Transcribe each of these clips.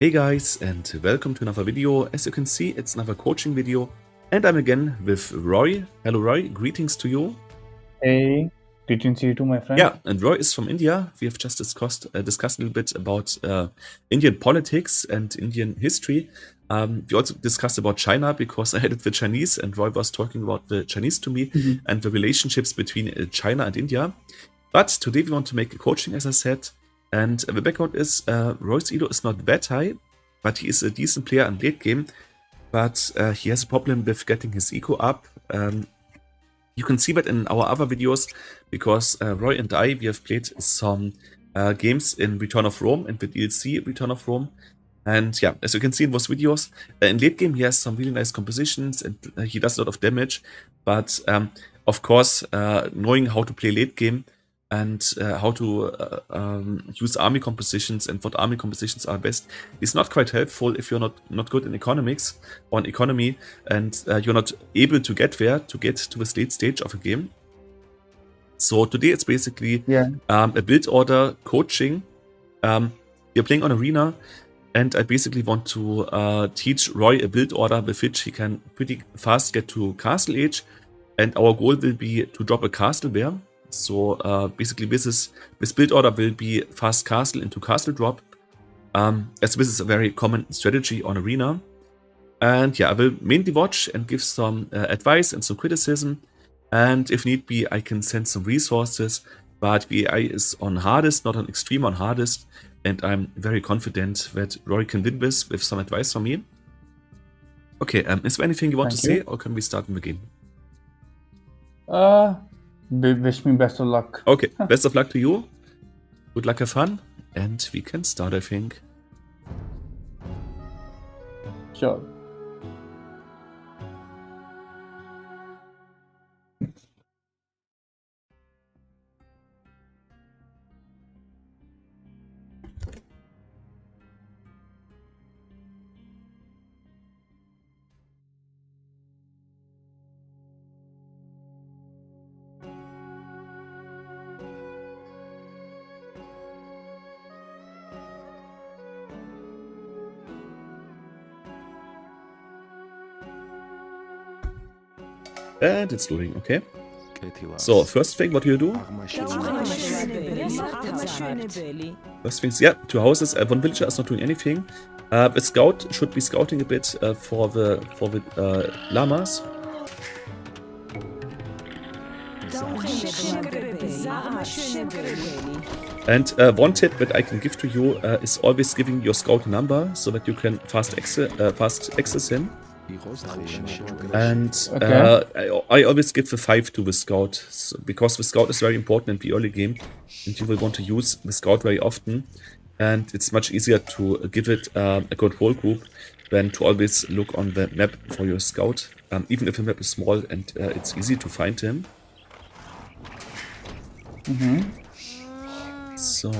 Hey guys, and welcome to another video. As you can see, it's another coaching video, and I'm again with Roy. Hello Roy, greetings to you. Hey, greetings to you too, my friend. Yeah, and Roy is from India. We have just discussed a little bit about Indian politics and Indian history. We also discussed about China because I had it with Chinese, and Roy was talking about the Chinese to me and the relationships between China and India. But today we want to make a coaching, as I said. And the background is Roy's ELO is not that high, but he is a decent player in late game. But he has a problem with getting his eco up. You can see that in our other videos, because Roy and we have played some games in Return of Rome and the DLC Return of Rome. And yeah, as you can see in those videos, in late game he has some really nice compositions and he does a lot of damage. But of course, knowing how to play late game and how to use army compositions and what army compositions are best is not quite helpful if you're not good in economics or in economy and you're not able to get there to get to this late stage of a game. So today it's basically a build order coaching. You're playing on Arena, and I basically want to teach Roy a build order with which he can pretty fast get to Castle Age, and our goal will be to drop a castle there. So basically this build order will be fast castle into castle drop, as this is a very common strategy on Arena. And yeah, I will mainly watch and give some advice and some criticism, and if need be I can send some resources, but VI is on hardest, not on extreme, on hardest, and I'm very confident that Roy can win this with some advice from me. Okay, is there anything you want to say, or can we start in the game? Wish me best of luck. Okay, best of luck to you. Good luck, have fun, and we can start, I think. Sure. And it's loading, okay. So, first thing, what do you do? First things, yeah, 2 houses. One villager is not doing anything. The scout should be scouting a bit for the llamas. And one tip that I can give to you is always giving your scout a number so that you can fast access him. And I always give the 5 to the scout, because the scout is very important in the early game and you will want to use the scout very often, and it's much easier to give it a control group than to always look on the map for your scout, even if the map is small and it's easy to find him. So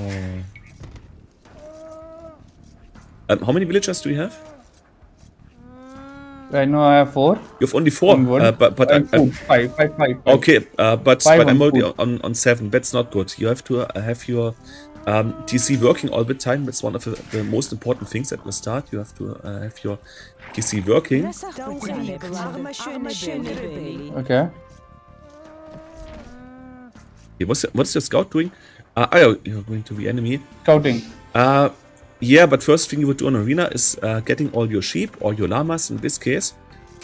how many villagers do you have? Right now I have 4. You have only 4, but I'm five. Okay, but I'm already on 7. That's not good. You have to have your TC working all the time. That's one of the most important things at the start. You have to have your TC working. Okay. What's your scout doing? You're going to the enemy. Scouting. Yeah, but first thing you would do on Arena is getting all your sheep or your llamas in this case.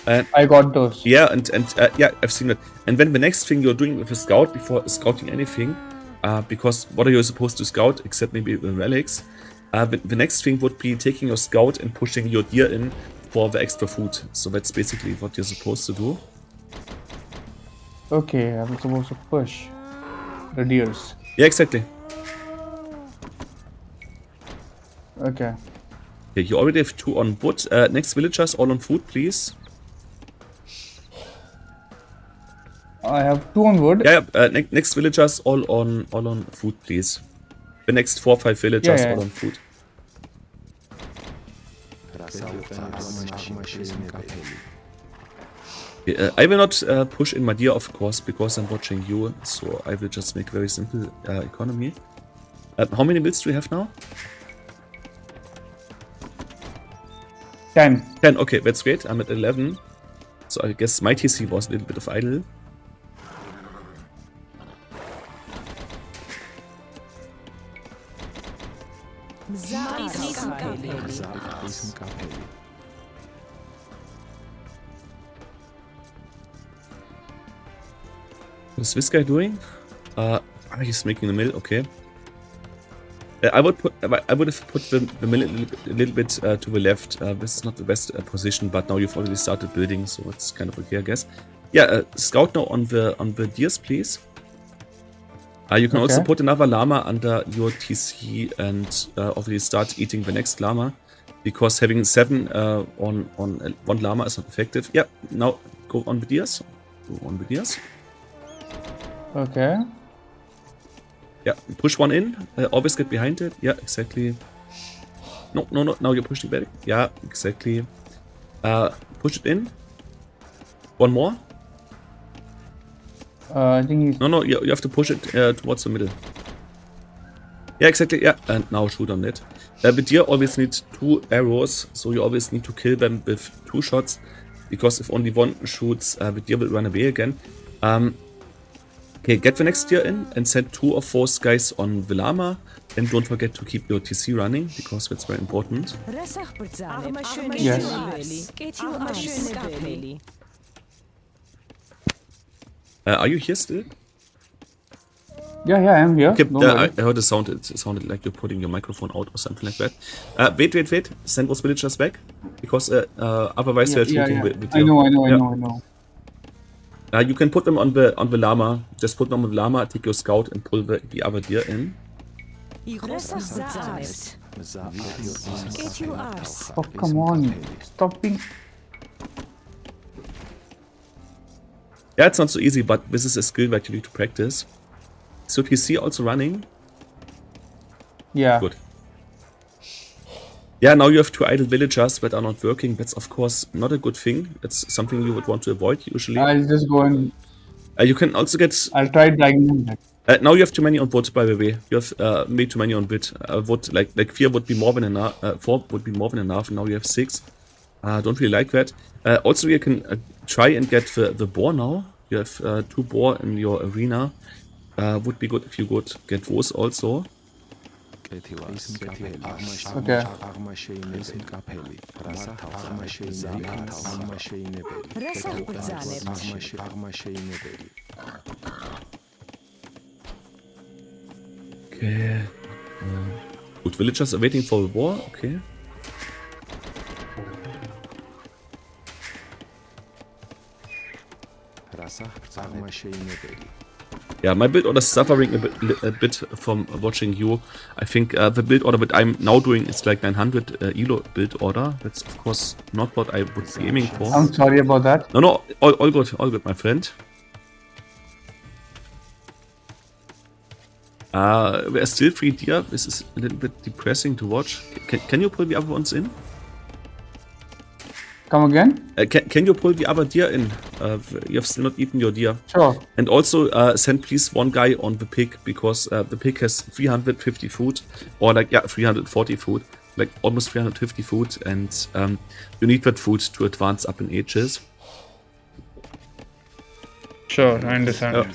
I got those. Yeah, and yeah, I've seen that. And then the next thing you're doing with a scout before scouting anything, because what are you supposed to scout except maybe the relics? The next thing would be taking your scout and pushing your deer in for the extra food. So that's basically what you're supposed to do. Okay, I'm supposed to push the deers. Yeah, exactly. Okay. Okay, you already have 2 on wood. Next villagers all on food, please. I have 2 on wood. Yeah, next villagers all on food, please. The next 4 or 5 villagers all on food. I will not push in my deer, of course, because I'm watching you. So I will just make very simple economy. How many builds do you have now? 10. 10, okay, that's great. I'm at 11. So I guess my TC was a little bit of idle. What's this guy doing? He's making the mill, okay. I would have put the mill a little bit to the left. This is not the best position, but now you've already started building, so it's kind of okay, I guess. Yeah, scout now on the deers, please. You can also put another llama under your TC and obviously start eating the next llama, because having 7 on one llama is not effective. Yeah, now go on the deers. Go on the deers. Okay. Yeah, push one in. Always get behind it. Yeah, exactly. No. Now you're pushing back. Yeah, exactly. Push it in. One more. I think he's... No, you have to push it towards the middle. Yeah, exactly. Yeah, and now shoot on it. The deer always needs 2 arrows, so you always need to kill them with 2 shots, because if only one shoots, the deer will run away again. Okay, get the next deer in and send 2 of those guys on the llama. And don't forget to keep your TC running, because that's very important. Yes. Are you here still? Yeah, I am here. Okay, Don't I worry. heard a sound. It sounded like you're putting your microphone out or something like that. Wait. Send those villagers back, because otherwise they're shooting with I you. know. You can put them on the llama. Just put them on the llama, take your scout, and pull the other deer in. Oh, come on. Stop being... Yeah, it's not so easy, but this is a skill that you need to practice. So TC also running. Yeah. Good. Yeah, now you have 2 idle villagers that are not working. That's of course not a good thing. It's something you would want to avoid usually. I'll just go and... You can also get... I'll try dragging him back. now you have too many on wood, by the way. You have way too many on wood. Like 4 would be more than enough. 4 would be more than enough. Now you have 6. Don't really like that. Also, you can try and get the boar now. You have 2 boar in your arena. Would be good if you could get those also. Okay. Okay. Good, villagers are waiting for the war. Okay. Yeah, my build order is suffering a bit from watching you. I think the build order that I'm now doing is like 900 ELO build order. That's of course not what I would be aiming for. I'm sorry about that. No, all good, my friend. We're still 3 deer. This is a little bit depressing to watch. Can you pull the other ones in? Come again? Can you pull the other deer in? You have still not eaten your deer. Sure. And also send please 1 guy on the pig, because the pig has 350 food, or like 340 food, like almost 350 food, and you need that food to advance up in ages. Sure, I understand.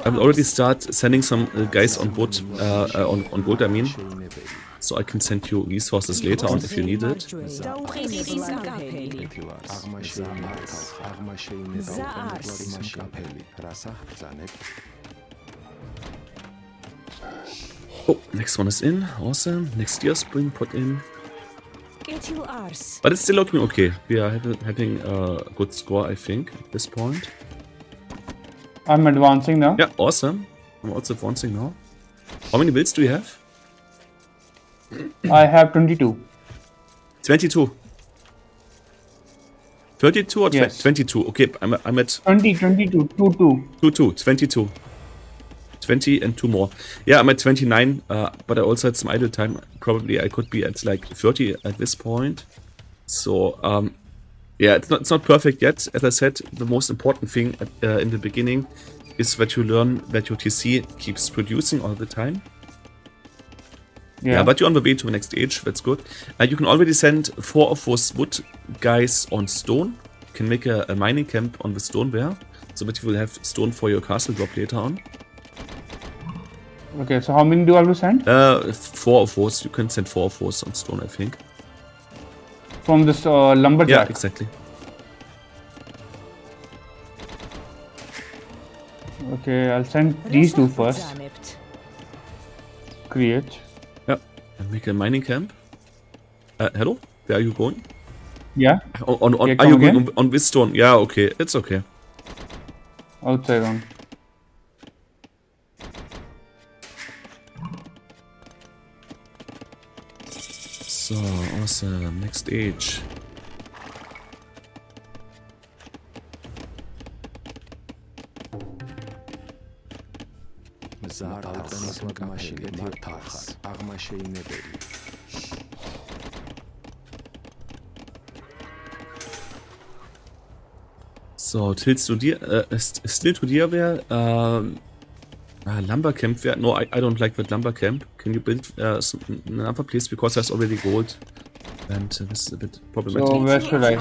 I will already start sending some guys on wood, on gold, I mean, so I can send you resources later on if you need it. Oh, next one is in. Awesome. Next year spring put in. But it's still looking okay. We are having a good score, I think, at this point. I'm advancing now. Yeah, awesome. I'm also advancing now. How many builds do you have? I have 22. 22. 32 or Yes. 22? Okay, I'm at 22, 22. 20 and 2 more. Yeah, I'm at 29, but I also had some idle time. Probably I could be at like 30 at this point. So, yeah, it's not perfect yet. As I said, the most important thing in the beginning is that you learn that your TC keeps producing all the time. Yeah, but you're on the way to the next age. That's good. You can already send 4 of those wood guys on stone. You can make a mining camp on the stone there, so that you will have stone for your castle drop later on. Okay, so how many do I have to send? 4 of those. You can send 4 of those on stone, I think. From this lumberjack? Yeah, exactly. Okay, I'll send these 2 first. Create. Yeah, and make a mining camp. Hello? Where are you going? Yeah. Are you going on this stone? Yeah, okay. It's okay. Outside on. So, awesome. Next age. So, still to dear where lumber camp where no, I don't like that lumber camp. Can you build another place because there's already gold, and this is a bit problematic. So where should I?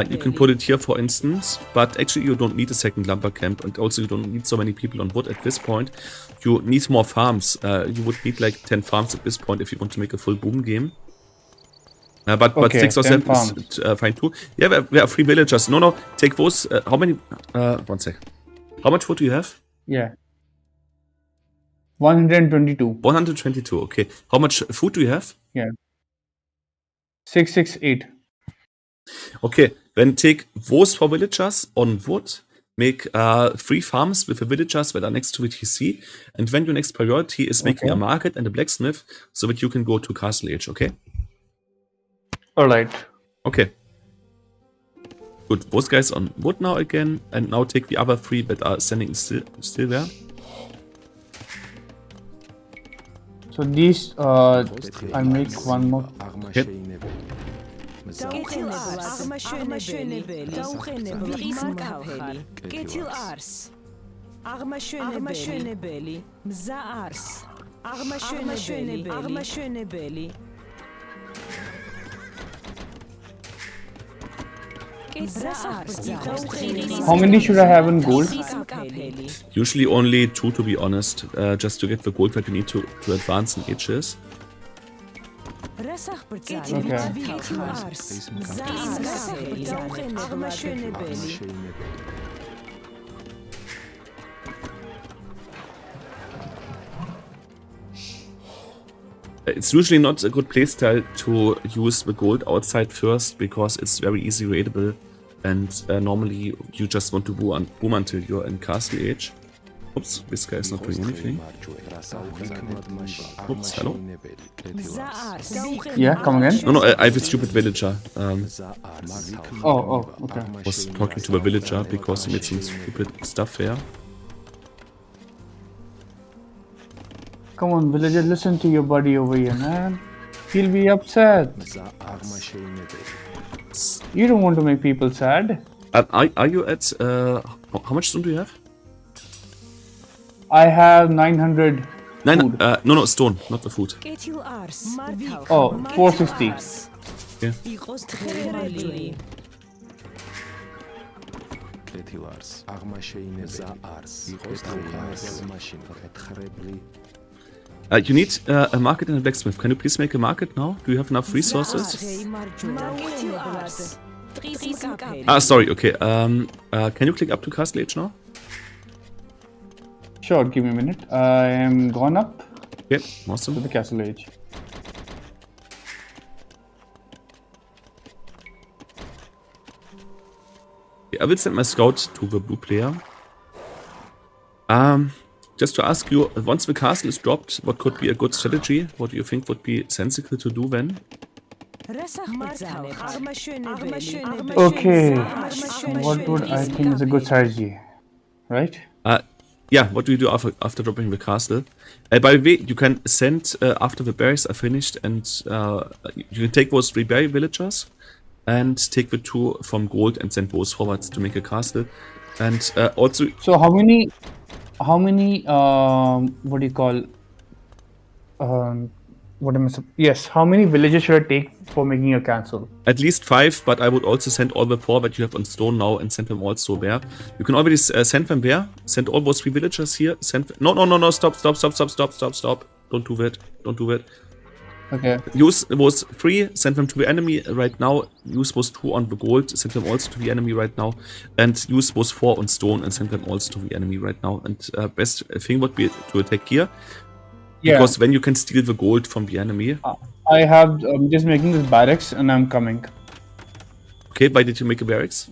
You can put it here, for instance, but actually you don't need a second lumber camp, and also you don't need so many people on wood at this point. You need more farms. You would need like 10 farms at this point if you want to make a full boom game. But 6 or 7 is fine too. Yeah, there are 3 villagers. No, take those. How many? 1 sec. How much wood do you have? Yeah. 122. 122, okay. How much food do you have? Yeah. 668. Okay, then take those 4 villagers on wood. Make 3 farms with the villagers that are next to the TC. And then your next priority is making a market and a blacksmith so that you can go to Castle Age, okay? Alright. Okay. Good, those guys on wood now again. And now take the other 3 that are standing still there. So these, I make one more. Yep. How many should I have in gold? Usually only 2, to be honest, just to get the gold that you need to advance in ages. It's usually not a good playstyle to use the gold outside first, because it's very easy raidable, and normally you just want to boom until you're in Castle Age. Oops, this guy is not doing anything. Oops, hello? Yeah, come again? No, I have a stupid villager. Okay. I was talking to the villager because he made some stupid stuff here. Come on, villager, listen to your buddy over here, man. He'll be upset. You don't want to make people sad. Are you at... how much stone do you have? I have 900 food. No, stone, not the food. Oh, 460. Yeah. You need a market and a blacksmith. Can you please make a market now? Do you have enough resources? Sorry, okay. Can you click up to Castle Age now? Sure, give me a minute. I am gone up Okay, awesome. to the Castle Age. Okay, I will send my scout to the blue player. Just to ask you, once the castle is dropped, what could be a good strategy? What do you think would be sensible to do then? Okay, what would I think is a good strategy, right? Yeah, what do you do after dropping the castle? By the way, you can send after the berries are finished, and you can take those 3 berry villagers and take the 2 from gold and send those forwards to make a castle. And also, So how many what do you call what am I yes, how many villages should I take for making a castle? at least 5, but I would also send all the 4 that you have on stone now and send them also there. You can already send them there. Send all those 3 villagers here. Send. No. Stop. Don't do that. Don't do that. Okay. Use those 3, send them to the enemy right now. Use those 2 on the gold, send them also to the enemy right now. And use those 4 on stone and send them also to the enemy right now. And best thing would be to attack here. Because then you can steal the gold from the enemy. I'm just making this barracks and I'm coming. Okay, why did you make a barracks?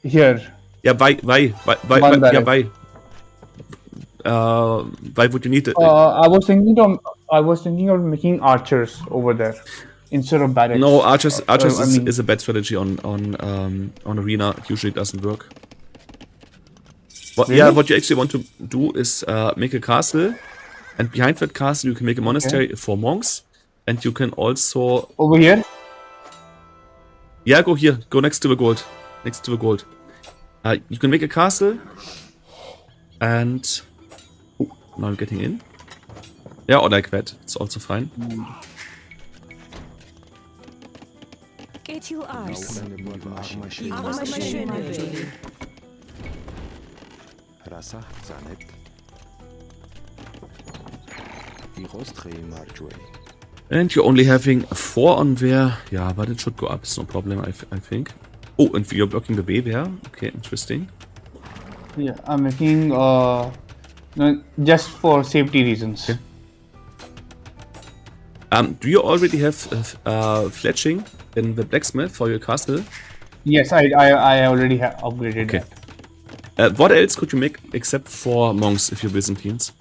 Here. Yeah, why? Yeah, why? Why would you need it? I was thinking of making archers over there instead of barracks. No, archers is a bad strategy on arena. It usually doesn't work. But Really? yeah, what you actually want to do is make a castle, and behind that castle you can make a monastery for monks, and you can also Over here. Yeah, go here. Go next to the gold. Next to the gold. You can make a castle, and now I'm getting in. Yeah, or like that. It's also fine. Get you ours. And you're only having 4 on there. Yeah, but it should go up. It's no problem, I think. Oh, and you're blocking the way there. Okay, interesting. Yeah, I'm making no, just for safety reasons. Okay. Do you already have fletching in the blacksmith for your castle? Yes, I already have upgraded Okay. that. What else could you make except for monks if you're Byzantines?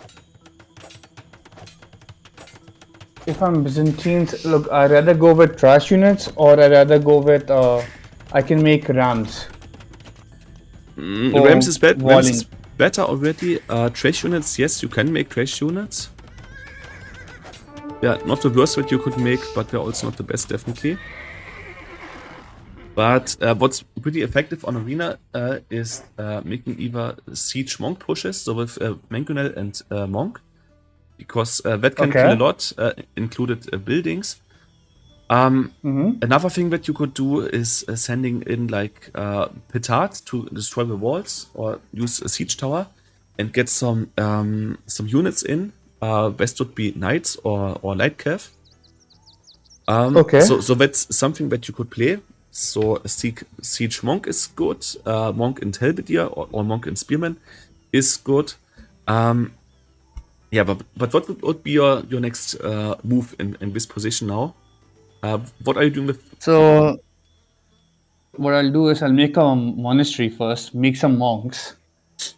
If I'm Byzantines, look, I'd rather go with trash units or I'd rather go with I can make rams. Rams is bad. Rams walling. is better already. Trash units, yes, you can make trash units. Yeah, not the worst that you could make, but they're also not the best, definitely. But what's pretty effective on arena is making either siege monk pushes, so with mangonel and monk, because that can kill a lot, included buildings. Another thing that you could do is sending in like petard to destroy the walls, or use a siege tower and get some units in. Best would be knights or light cav. Okay. So that's something that you could play. So a siege monk is good. Monk and halberdier or monk and spearman is good. Yeah, but what would be your next move in this position now? What are you doing with? So what I'll do is I'll make a monastery first, make some monks.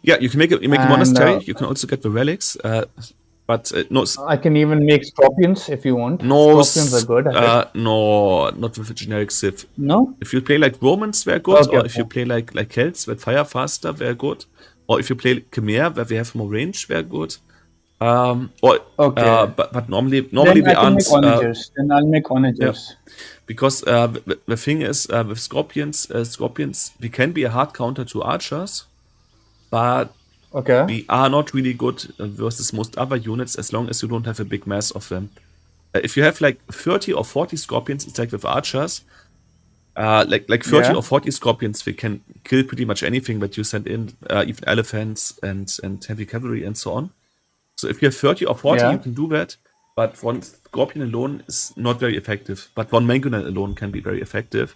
Yeah, you can make a And, monastery. You can also get the relics. But no, I can even make scorpions if you want. no, Scorpions are good. no, not with a generic civ. No? If you play like Romans, they're good. Okay, Or if you play like Celts that fire faster, they're good. Or if you play Khmer, where they have more range, they're good. Okay. But normally Then they I can aren't. make onagers. Then I'll make onagers. Because the thing is, with scorpions, we can be a hard counter to archers, but Okay. we are not really good versus most other units as long as you don't have a big mass of them. If you have like 30 or 40 scorpions, it's like with archers. Like 30 or 40 scorpions, they can kill pretty much anything that you send in, even elephants and heavy cavalry and so on. So if you have 30 or 40, you can do that. But one scorpion alone is not very effective. But one mangonel alone can be very effective.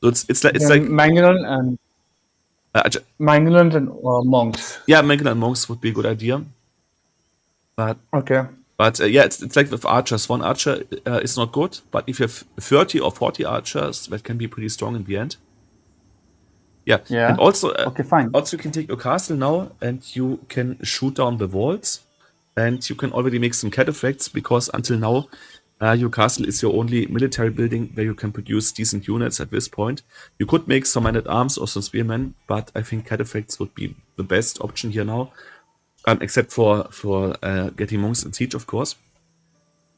So it's like mangonel and mangonels and monks. Yeah, mangonel and monks would be a good idea. But Okay. yeah, it's like with archers. One archer is not good, but if you have 30 or 40 archers, that can be pretty strong in the end. Yeah. And also, okay, fine. Also you can take your castle now and you can shoot down the walls. And you can already make some cataphracts, because until now, your castle is your only military building where you can produce decent units at this point. You could make some men-at-arms or some spearmen, but I think cataphracts would be the best option here now. Except for getting monks and siege, of course.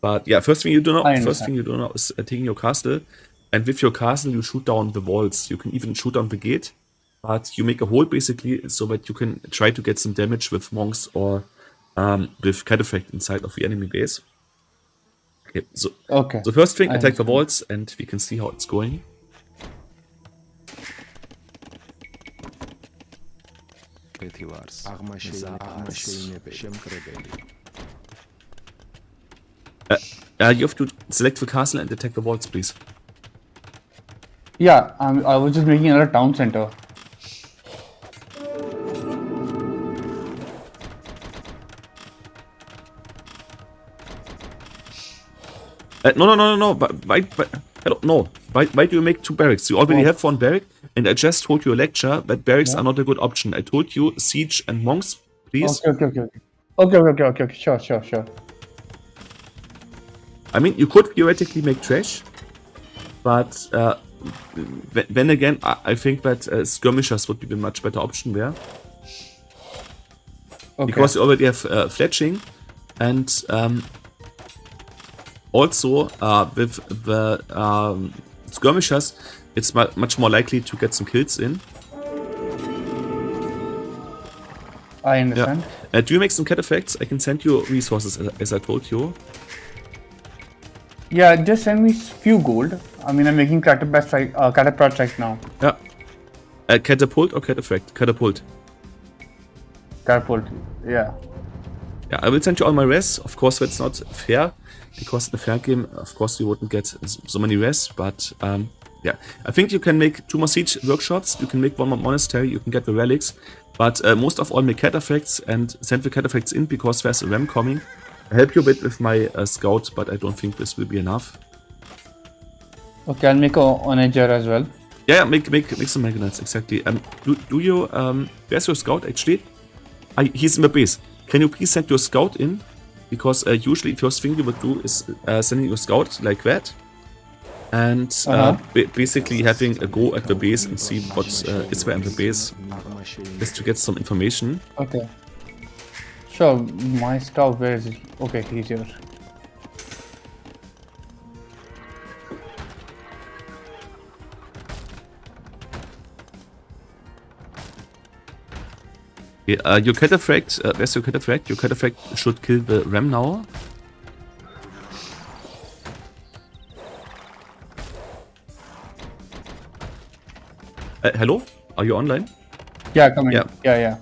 But yeah, first thing you do now is taking your castle. And with your castle, you shoot down the walls. You can even shoot down the gate. but you make a hole basically so that you can try to get some damage with monks or with cataphract inside of the enemy base. Okay, Okay. so first thing, I attack the understand. walls, and we can see how it's going. You have to select the castle and attack the walls, please. Yeah, I was just making another town center. No. But why do you make 2 barracks? You already have 1 barrack, and I just told you a lecture that barracks are not a good option. I told you siege and monks, please. Okay. Sure. I mean, you could theoretically make trash, but then again, I think that skirmishers would be a much better option there. Okay. Because you already have fletching, and also with the skirmishers, it's much more likely to get some kills in. I understand. Yeah. Do you make some cataphracts? I can send you resources as I told you. Yeah, just send me few gold. I mean, I'm making catapult right now. Yeah. Catapult or cataphract? Catapult. Catapult. Yeah. Yeah, I will send you all my res. Of course, that's not fair, because in a fair game, of course, you wouldn't get so many res. But yeah, I think you can make 2 more siege workshops. You can make 1 more monastery. You can get the relics. But most of all, make cataphracts and send the cataphracts in, because there's a ram coming. I help you a bit with my scout, but I don't think this will be enough. Okay, I'll make a onager as well. Yeah, make some mangonels, exactly. Do you where's your scout actually? He's in the base. Can you please send your scout in? Because usually first thing you would do is sending your scout like that, and basically having a go at the base and see what is there in the base, just to get some information. Okay. Sure, my scout, where is it? Okay, he's here. Your cataphract, where's your cataphract? Your cataphract should kill the ram now. Hello? Are you online? Yeah, come in. Yeah. Yeah.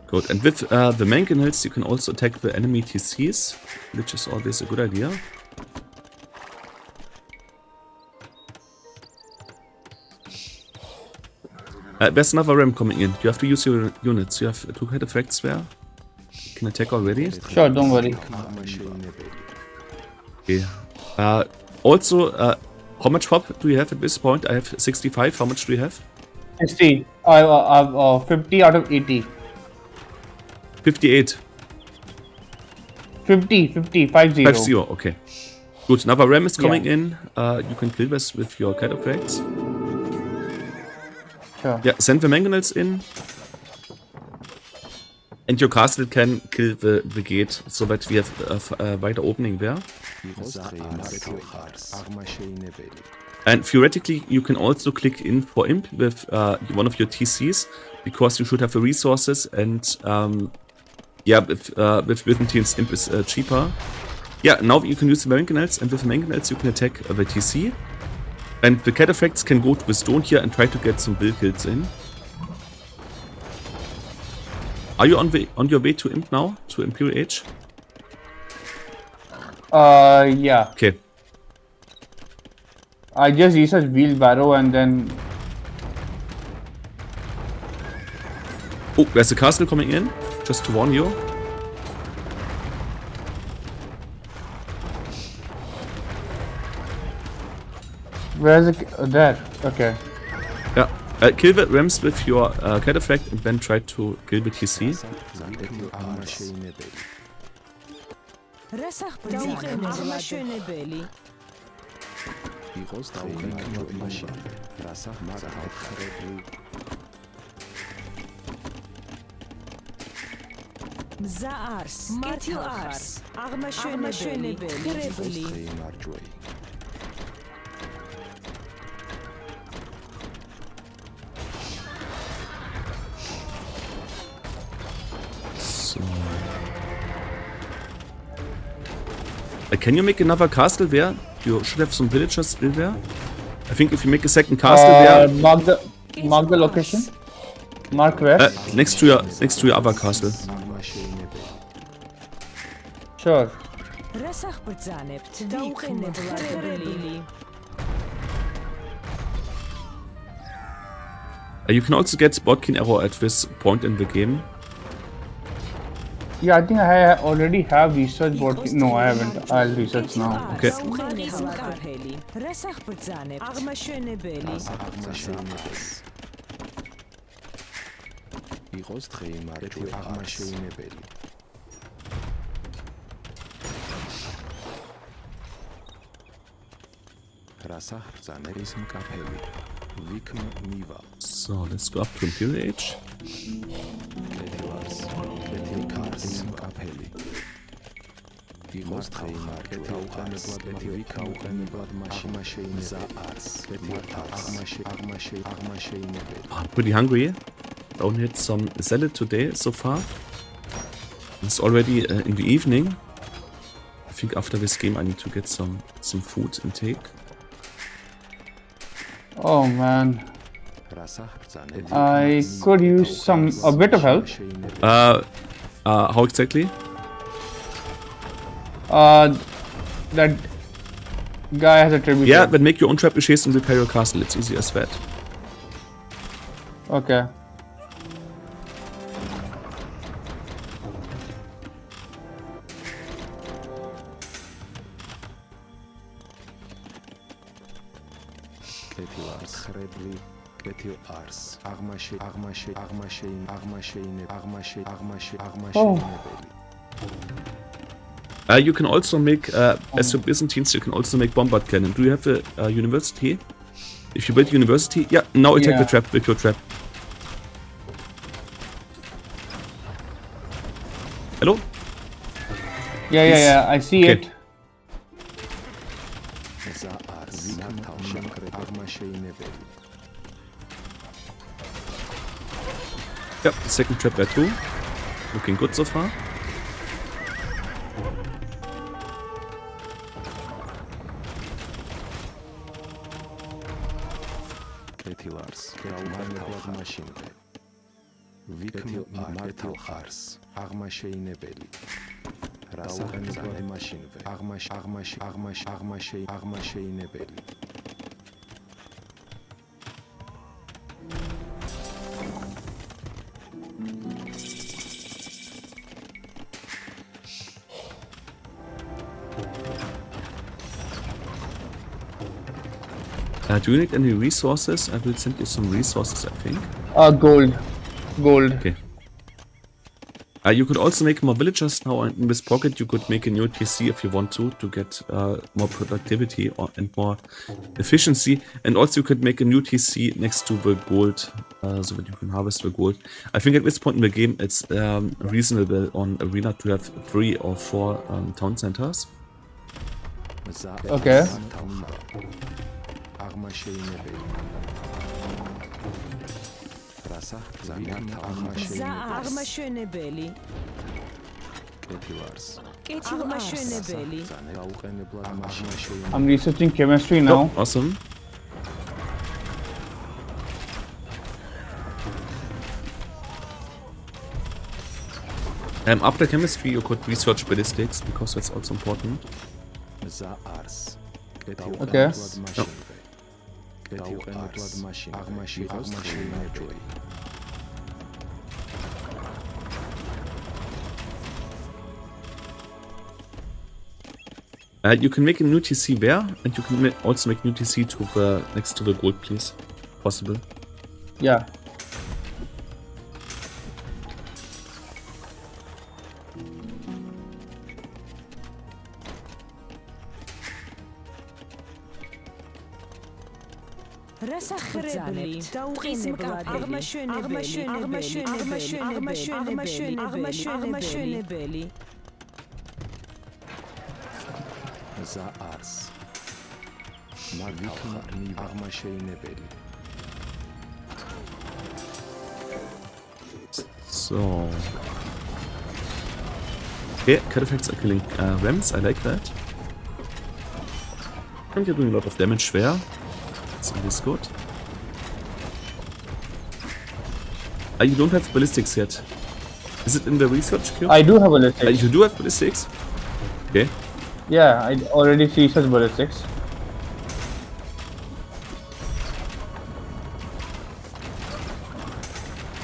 Good. And with the mangonels, you can also attack the enemy TCs, which is always a good idea. There's another ram coming in. You have to use your units. You have 2 cataphracts there. You can attack already. Sure, don't worry. Okay. Also, how much pop do you have at this point? I have 65. How much do you have? 60. I have 50 out of 80. 58. 50, 50, 50. 50, okay. Good, another ram is coming in. You can kill this with your cataphracts. Sure. Yeah, send the mangonels in. And your castle can kill the gate, so that we have a wider opening there. And theoretically, you can also click in for imp with one of your TCs, because you should have the resources, and yeah, with Byzantine's imp is cheaper. Yeah, now you can use the mangonels, and with the mangonels you can attack the TC. And the cataphracts can go to the stone here and try to get some bill kills in. Are you on your way to imp now? To Imperial Age? Yeah. Okay. I just researched wheelbarrow and then... Oh, there's a castle coming in, just to warn you. Where is it? There. Okay. Yeah. Kill the rams with your cataphract and then try to kill the TC. Zaars, get you ars. Arme schöne Belly. Can you make another castle there? You should have some villagers still there. I think if you make a second castle there, Mark the location. Mark where? next to your other castle. Sure. You can also get Bodkin arrow at this point in the game. Yeah, I think I already have research board. No, I haven't. I'll research now. Okay. So let's go up to Imperial Age. I'm pretty hungry. I only had some salad today so far. It's already in the evening. I think after this game I need to get some food intake. Oh man. I could use a bit of help. How exactly? That guy has a tribute. Yeah, then make your own trebuchets and repair your castle. It's easy as that. Okay. Oh. You can also make, as your Byzantines, you can also make bombard cannon. Do you have a university? If you build university, yeah, now attack the trap with your trap. Hello? Yeah, I see it. Yep, second trap there too. Looking good so far. Do you need any resources? I will send you some resources, I think. Gold. Okay. You could also make more villagers now in this pocket. You could make a new TC if you want to get more productivity and more efficiency. And also you could make a new TC next to the gold, so that you can harvest the gold. I think at this point in the game it's reasonable on Arena to have 3 or 4 town centers. Okay. I'm researching chemistry now. Oh, awesome. After chemistry you could research ballistics because that's also important. Okay. No. You can make a new TC there, and you can also make new TC to the next to the gold, please. Possible. Yeah. So. Okay, catapects are killing rams, I like that. And you're doing a lot of damage there. That's always good. You don't have ballistics yet. Is it in the research queue? I do have ballistics. You do have ballistics? Okay. Yeah, I already see such ballistics.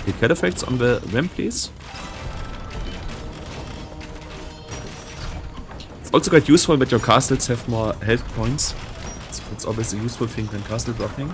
Okay, cataphracts on the ramp, please. It's also quite useful that your castles have more health points. It's always a useful thing when castle blocking.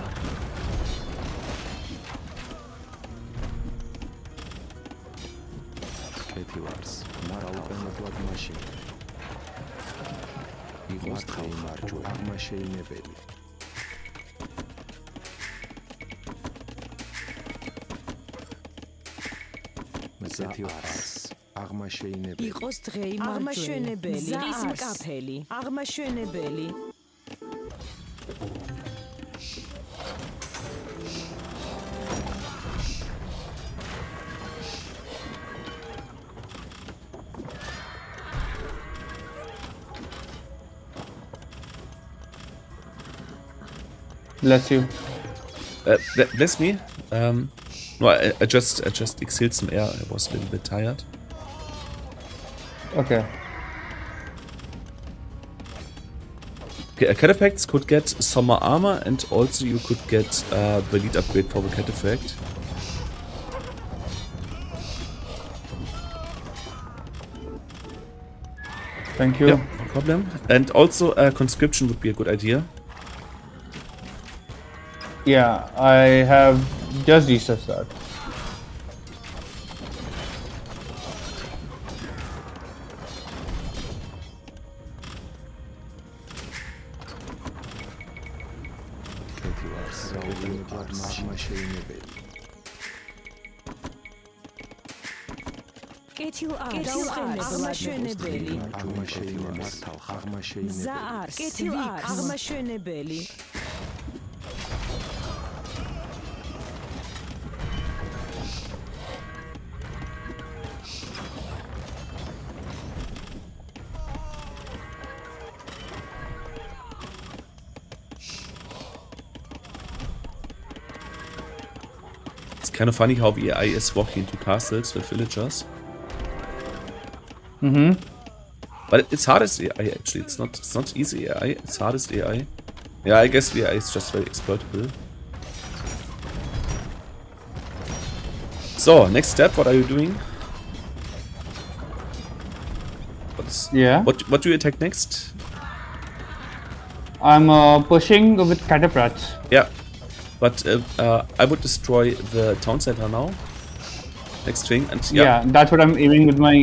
იყოს დღეი აღმაშენებელი ის მკაფელი აღმაშენებელი Bless you. Bless me. No, I just exhaled some air. I was a little bit tired. Okay. Okay, cataphracts could get summer armor, and also you could get the lead upgrade for the cataphract. Thank you. Yeah, no problem. And also conscription would be a good idea. Yeah, I have just researched that. Get you out. აღმაშენებელი გზა არის get you out აღმაშენებელი It's kind of funny how the AI is walking into castles with villagers. But it's hardest AI actually. It's not easy AI. It's hardest AI. Yeah, I guess the AI is just very exploitable. So next step, what are you doing? What do you attack next? I'm pushing with cataphracts. Yeah, but I would destroy the town center now. Next thing, and Yeah, that's what I'm aiming with my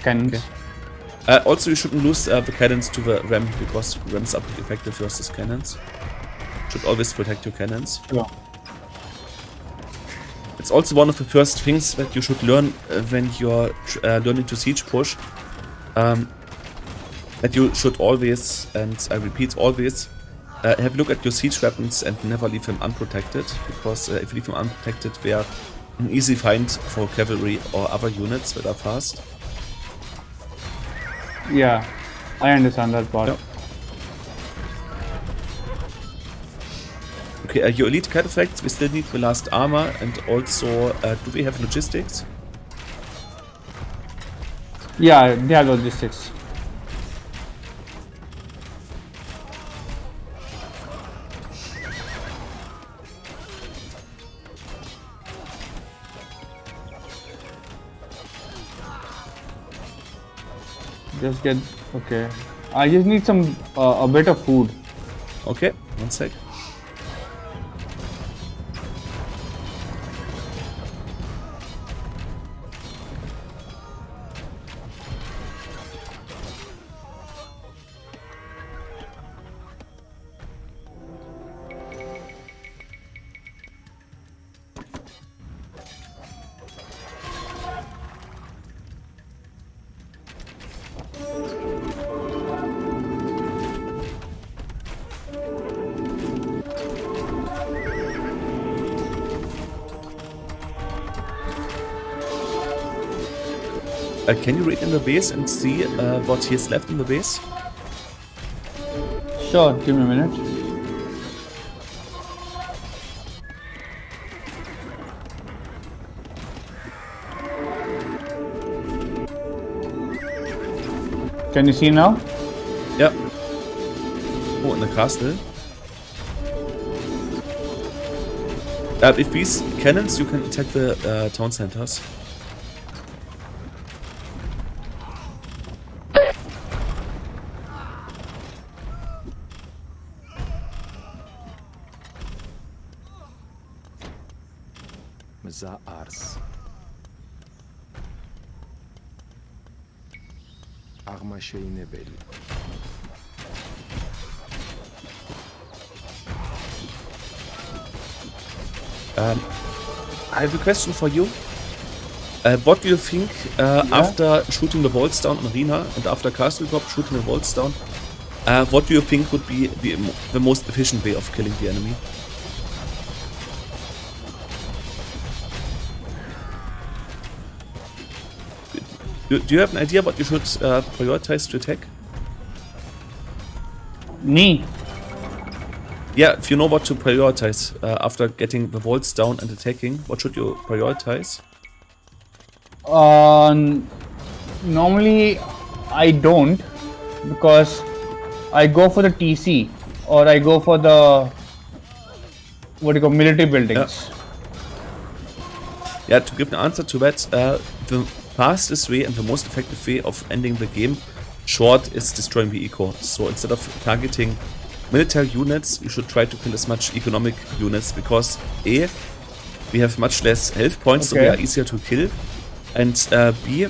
cannons. Okay. Also, you shouldn't lose the cannons to the ram, because rams are pretty effective versus cannons. Should always protect your cannons. Yeah. It's also one of the first things that you should learn when you're learning to siege push. That you should always, and I repeat always, have a look at your siege weapons and never leave them unprotected, because if you leave them unprotected, they are an easy find for cavalry or other units that are fast. Yeah, I understand that part. Yeah. Okay, your elite cataphracts, we still need the last armor, and also, do we have logistics? Yeah, they have logistics. Just get okay. I just need some a bit of food. Okay, one sec. Can you read in the base and see what he has left in the base? Sure, give me a minute. Can you see now? Yeah. Oh, in the castle. With these cannons, you can attack the town centers. Mza Ars. Agmasheine Beli. I have a question for you. What do you think after shooting the walls down on Arena and after Castle Top shooting the walls down? What do you think would be the most efficient way of killing the enemy? Do you have an idea what you should prioritize to attack? Me. Yeah, if you know what to prioritize after getting the walls down and attacking, what should you prioritize? Normally I don't, because I go for the TC or I go for the military buildings. Yeah, to give an answer to that, the fastest way and the most effective way of ending the game short is destroying the eco. So instead of targeting military units, you should try to kill as much economic units, because A, we have much less health points, so we are easier to kill, and B,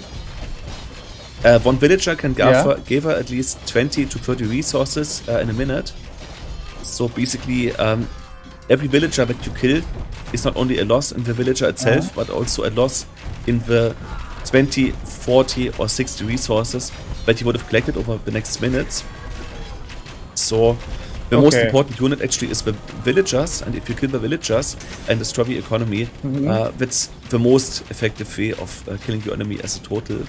one villager can gather at least 20 to 30 resources in a minute. So basically, every villager that you kill is not only a loss in the villager itself, but also a loss in the 20, 40 or 60 resources that you would have collected over the next minutes. So the most important unit actually is the villagers, and if you kill the villagers and destroy the economy, that's the most effective way of killing your enemy as a total.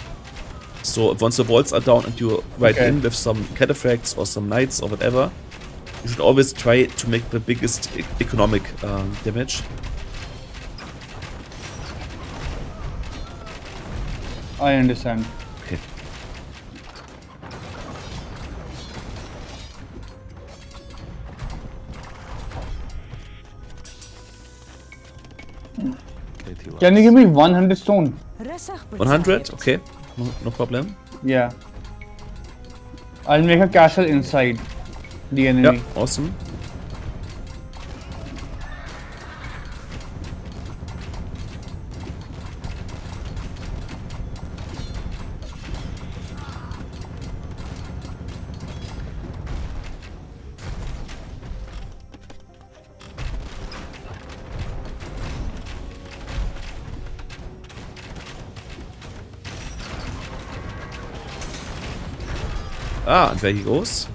So once the walls are down and you ride in with some cataphracts or some knights or whatever, you should always try to make the biggest economic damage. I understand. Okay. Can you give me 100 stone? 100? Okay, no problem. Yeah. I'll make a castle inside the enemy. Yeah, awesome. Ah, and there he goes.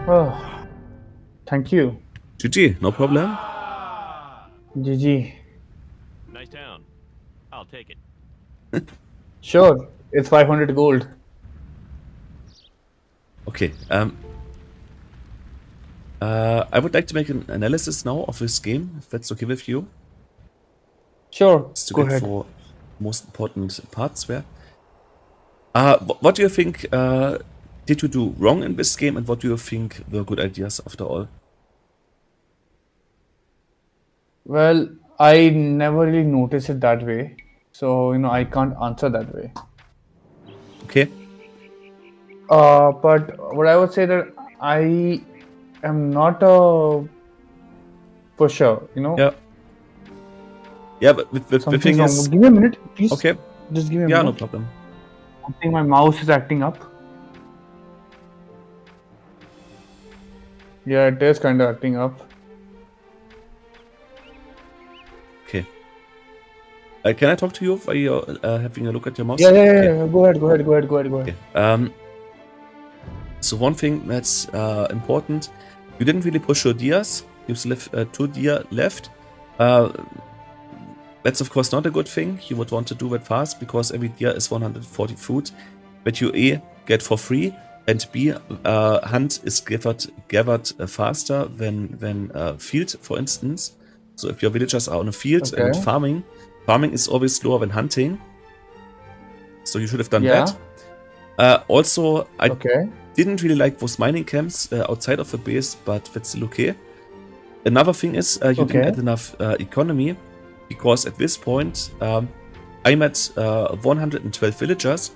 Oh, thank you. GG, no problem. GG. Nice town. I'll take it. Sure, it's 500 gold. Okay, I would like to make an analysis now of this game, if that's okay with you. Sure, Just to go get ahead. for most important parts there. What do you think did you do wrong in this game, and what do you think were good ideas after all? Well, I never really noticed it that way. So, I can't answer that way. Okay. But what I would say that I am not a pusher, Yeah. Yeah, but the Something's thing wrong. is... Give me a minute, please. Okay. Just give me a Yeah, no minute. problem. I think my mouse is acting up. Yeah, it is kind of acting up. Okay. Can I talk to you while you're having a look at your mouse? Yeah. Okay. Go ahead. Okay. So one thing that's important, you didn't really push your deers. You still have 2 deer left. That's of course not a good thing. You would want to do that fast, because every deer is 140 food that you A, get for free, and B, hunt is gathered faster than field, for instance. So if your villagers are on a field and farming is always slower than hunting. So you should have done Yeah. that. Also, I Okay. didn't really like those mining camps outside of the base, but that's still okay. Another thing is you didn't Okay. add enough economy, because at this point I'm at 112 villagers.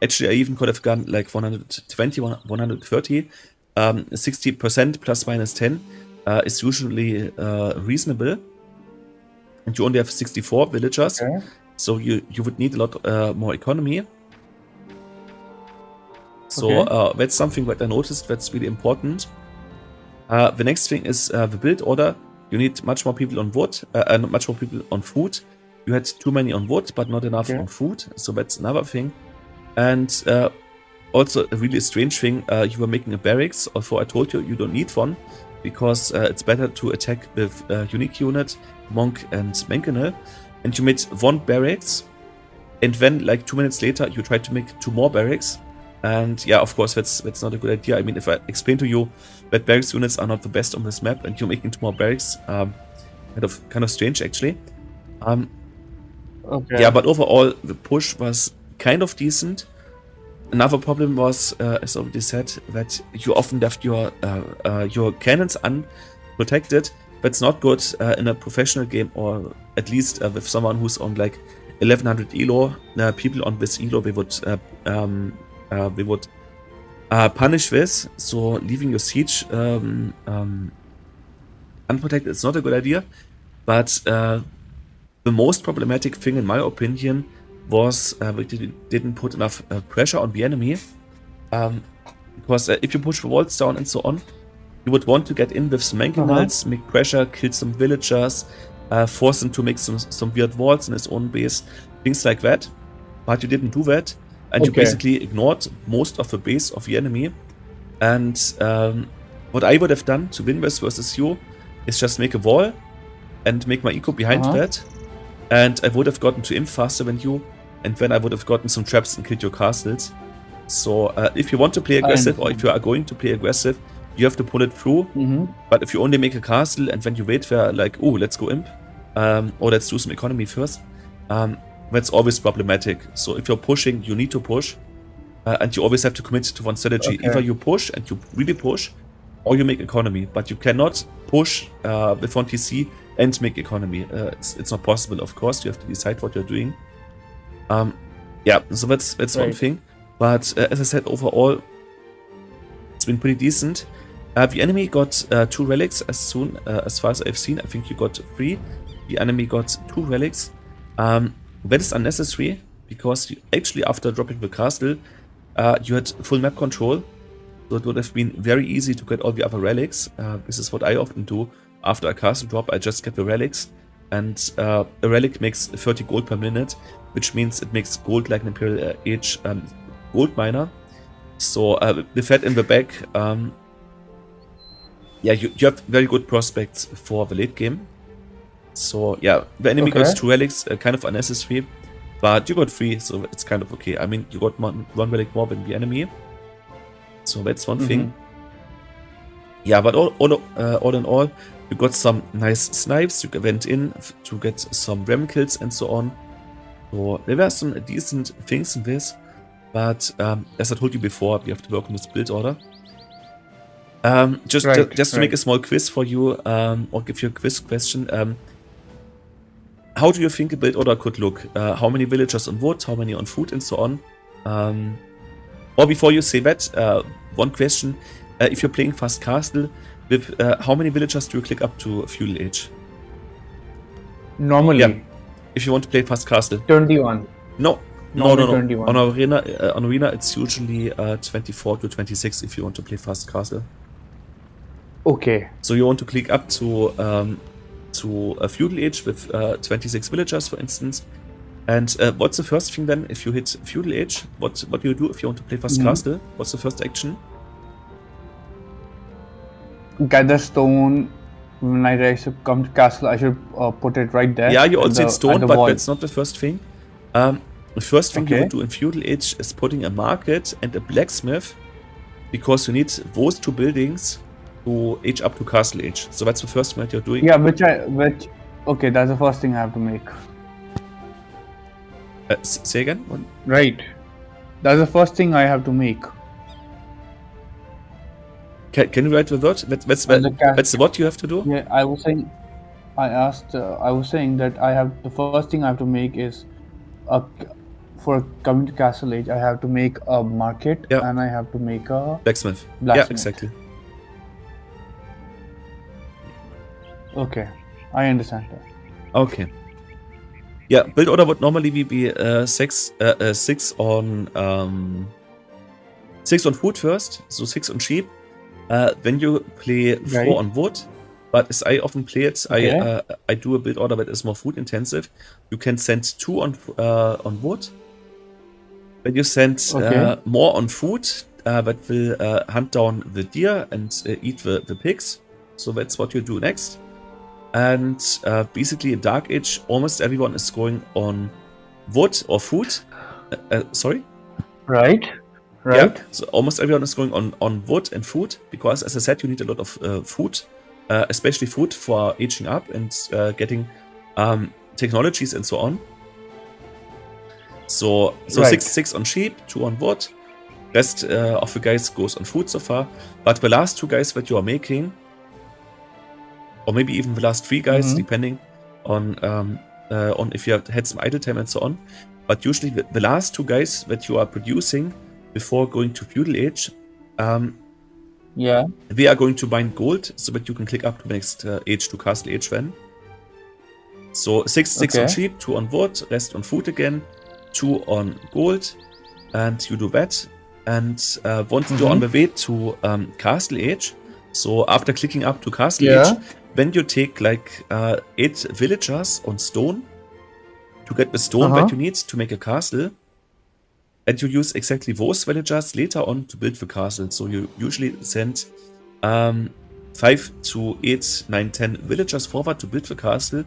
Actually, I even could have gone like 120, 130. 60% plus minus 10 is usually reasonable. And you only have 64 villagers. Okay. So you would need a lot more economy. So Okay. that's something that I noticed that's really important. The next thing is the build order. You need much more people on wood, much more people on food. You had too many on wood, but not enough Okay. on food. So that's another thing. And also a really strange thing, you were making a barracks, although I told you you don't need one, because it's better to attack with unique unit, monk and mangonel. And you made one barracks, and then like 2 minutes later you tried to make 2 more barracks. And yeah, of course that's not a good idea. I mean, if I explain to you that barracks units are not the best on this map and you're making 2 more barracks, kind of strange actually. Okay. Yeah, but overall the push was kind of decent. Another problem was, as already said, that you often left your cannons unprotected. That's not good in a professional game, or at least with someone who's on like 1100 ELO. People on this ELO, they would punish this. So leaving your siege unprotected is not a good idea. But the most problematic thing, in my opinion, was we didn't put enough pressure on the enemy. Because if you push the walls down and so on, you would want to get in with some mangonels, make pressure, kill some villagers, force them to make some weird walls in his own base, things like that. But you didn't do that, and you Okay. basically ignored most of the base of the enemy. And what I would have done to win this versus you is just make a wall and make my eco behind that. And I would have gotten to imp faster than you, and then I would have gotten some traps and killed your castles. So if you want to play aggressive, or if you are going to play aggressive, you have to pull it through. But if you only make a castle and then you wait for like, oh, let's go imp, or let's do some economy first, that's always problematic. So if you're pushing, you need to push, and you always have to commit to one strategy. Okay. Either you push and you really push, or you make economy. But you cannot push with one TC and make economy. It's not possible, of course. You have to decide what you're doing. Yeah, so that's one thing. But as I said, overall, it's been pretty decent. The enemy got 2 relics as far as I've seen. I think you got 3. The enemy got 2 relics. That is unnecessary, because you actually, after dropping the castle, you had full map control. So it would have been very easy to get all the other relics. This is what I often do. After a castle drop, I just get the relics. And a relic makes 30 gold per minute, which means it makes gold like an Imperial Age gold miner. So with that in the back, yeah, you have very good prospects for the late game. So yeah, the enemy got 2 relics, kind of unnecessary, but you got 3, so it's kind of okay. I mean, you got 1 relic more than the enemy, so that's one thing. Yeah, but all in all, you got some nice snipes. You went in to get some ram kills and so on. So there were some decent things in this, but as I told you before, we have to work on this build order. Just to make a small quiz for you, or give you a quiz question. How do you think a build order could look? How many villagers on wood, how many on food, and so on? Or before you say that, one question: if you're playing fast castle, with how many villagers do you click up to feudal age? Normally, Yeah. If you want to play fast castle. 21. No. Normally 21. On arena, it's usually 24 to 26 if you want to play fast castle. Okay. So you want to click up to a feudal age with 26 villagers, for instance. And what's the first thing then if you hit feudal age? What do you do if you want to play fast castle? What's the first action? Gather stone. When I come to castle, I should put it right there. Yeah, you also hit stone, but wall. that's not the first thing. The first thing you Okay. would do in feudal age is putting a market and a blacksmith, because you need those 2 buildings to age up to castle age. So that's the first thing that you're doing. Yeah, okay, that's the first thing I have to make. Say again? Right. That's the first thing I have to make. Can you write the word? And the That's what you have to do? Yeah, I was saying. I was saying that the first thing I have to make is a for coming to Castle Age. I have to make a market Yeah. and I have to make a Blacksmith. Yeah, blacksmith. exactly. Okay, I understand that. Okay. Yeah, build order would normally be 6 on 6 on food first, so 6 on sheep. Then you play 4 Right. on wood. But as I often play it, Okay. I do a build order that is more food intensive. You can send 2 on wood. When you send Okay. more on food, that will hunt down the deer and eat the pigs. So that's what you do next. And basically in Dark Age, almost everyone is going on wood or food. Sorry? Right. Right. Yeah, so almost everyone is going on wood and food, because as I said, you need a lot of food, especially food for aging up and getting technologies and so on. So Right. 6 on sheep, 2 on wood. Rest of the guys goes on food so far. But the last 2 guys that you are making, or maybe even the last 3 guys, depending on if you have had some idle time and so on. But usually the last 2 guys that you are producing before going to feudal age, Yeah. they are going to mine gold so that you can click up to the next age, to castle age then. So 6 on Okay. sheep, 2 on wood, rest on food again, 2 on gold, and you do that. And once you're on the way to castle age, so after clicking up to castle Yeah. age, then you take like 8 villagers on stone to get the stone that you need to make a castle. And you use exactly those villagers later on to build the castle. So you usually send 5 to 8, 9, 10 villagers forward to build the castle.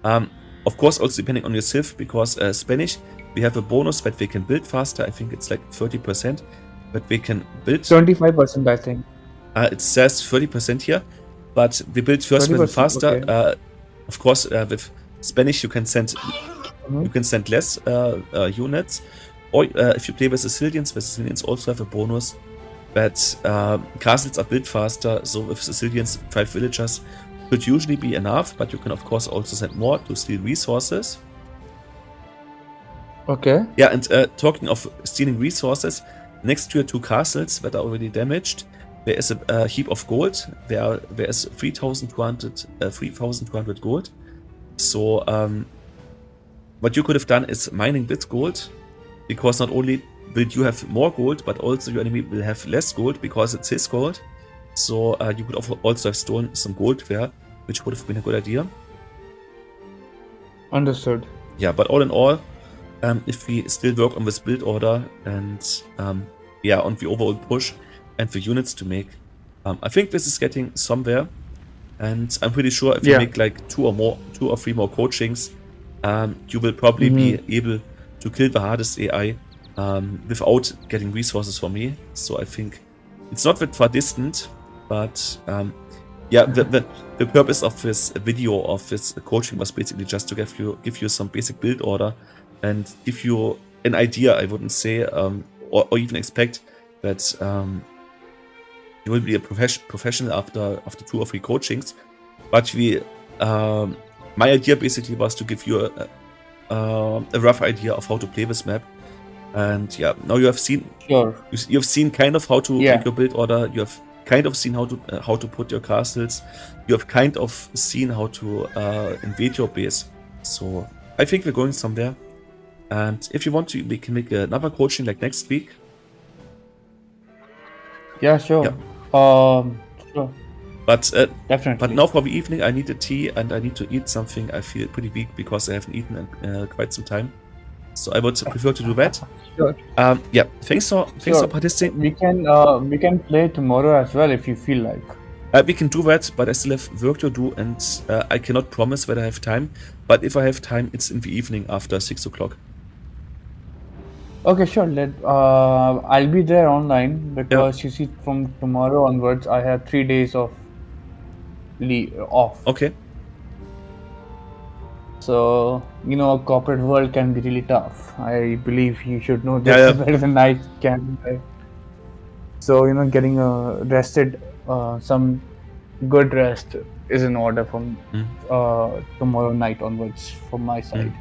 Of course, also depending on your civ, because Spanish, we have a bonus that they can build faster. I think it's like 30%, but they can build. 25%, I think. It says 30% here, but they build first and 30%, faster. okay. Of course, with Spanish, you can send less units. Or if you play with Sicilians also have a bonus that castles are built faster. So with Sicilians, 5 villagers should usually be enough, but you can of course also send more to steal resources. Okay. Yeah, and talking of stealing resources, next to your 2 castles that are already damaged, there is a heap of gold. There is 3,200 gold. So what you could have done is mining with gold, because not only will you have more gold, but also your enemy will have less gold because it's his gold. So you could also have stolen some gold there, which would have been a good idea. Understood. Yeah, but all in all, if we still work on this build order and on the overall push and the units to make, I think this is getting somewhere. And I'm pretty sure if you make like 2 or 3 more coachings, you will probably be able to kill the hardest AI without getting resources from me. So I think it's not that far distant, but the purpose of this video, of this coaching, was basically just to give you some basic build order and give you an idea. I wouldn't say or even expect that you will be a professional after 2 or 3 coachings, but my idea basically was to give you a rough idea of how to play this map. And yeah, now you have seen you've seen kind of how to make your build order. You have kind of seen how to put your castles. You have kind of seen how to invade your base. So I think we're going somewhere. And if you want to, we can make another coaching like next week. Yeah, sure. Yeah. Sure. But Definitely. But now for the evening, I need a tea and I need to eat something. I feel pretty weak because I haven't eaten in quite some time. So I would prefer to do that. Sure. Yeah. Thanks for participating. We can play tomorrow as well if you feel like. We can do that, but I still have work to do, and I cannot promise that I have time. But if I have time, it's in the evening after 6 o'clock. Okay, sure. I'll be there online because you see, from tomorrow onwards, I have 3 days of off. Okay. So, you know, corporate world can be really tough. I believe you should know this Yeah, yeah. better than I can. Right? So, you know, getting rested, some good rest is in order from tomorrow night onwards from my side.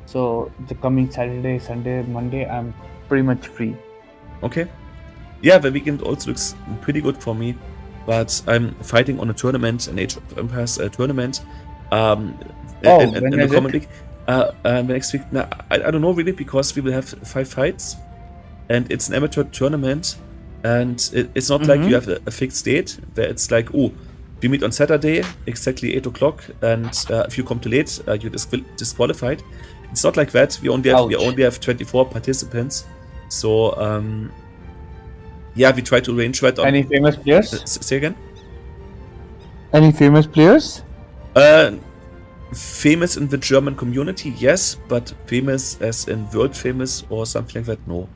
So, the coming Saturday, Sunday, Monday, I'm pretty much free. Okay. Yeah, the weekend also looks pretty good for me, but I'm fighting on a tournament, an Age of Empires tournament. Oh, In when the is common it? league. Next week, nah, I don't know really, because we will have 5 fights, and it's an amateur tournament, and it's not like you have a fixed date where it's like, oh, we meet on Saturday exactly 8 o'clock, and if you come too late, you're disqualified. It's not like that. We only have 24 participants, so yeah, we try to arrange that on. Any famous players? Say again? Any famous players? Famous in the German community, yes, but famous as in world famous or something like that, no.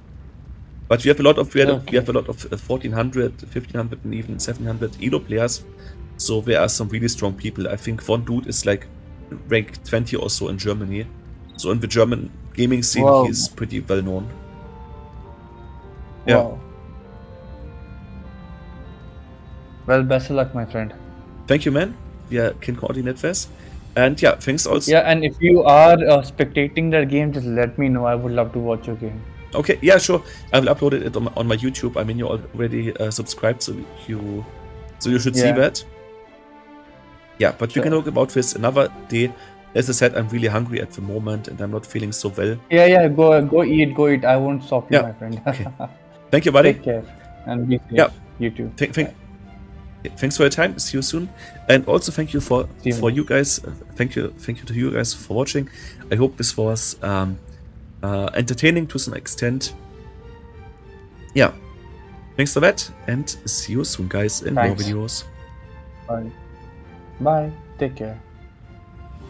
But we have a lot of 1400, 1500, and even 700 ELO players. So there are some really strong people. I think one dude is like rank 20 or so in Germany. So in the German gaming scene, Wow. he's pretty well known. Yeah. Wow. Well, best of luck, my friend. Thank you, man. Yeah, can coordinate this. And yeah, thanks also. Yeah, and if you are spectating that game, just let me know. I would love to watch your game. Okay, yeah, sure. I will upload it on my YouTube. I mean, you're already subscribed, so you should see Yeah. that. Yeah, but we can Sure. talk about this another day. As I said, I'm really hungry at the moment, and I'm not feeling so well. Yeah. Go eat. I won't stop you, Yeah, my friend. okay. Thank you, buddy. Take care and be safe. Yeah. You too. Thanks for your time. See you soon. And also thank you for See you. you guys. Thank you to you guys for watching. I hope this was entertaining to some extent. Yeah. Thanks for that, and see you soon, guys, in more Thanks. videos. Bye. Bye. Take care.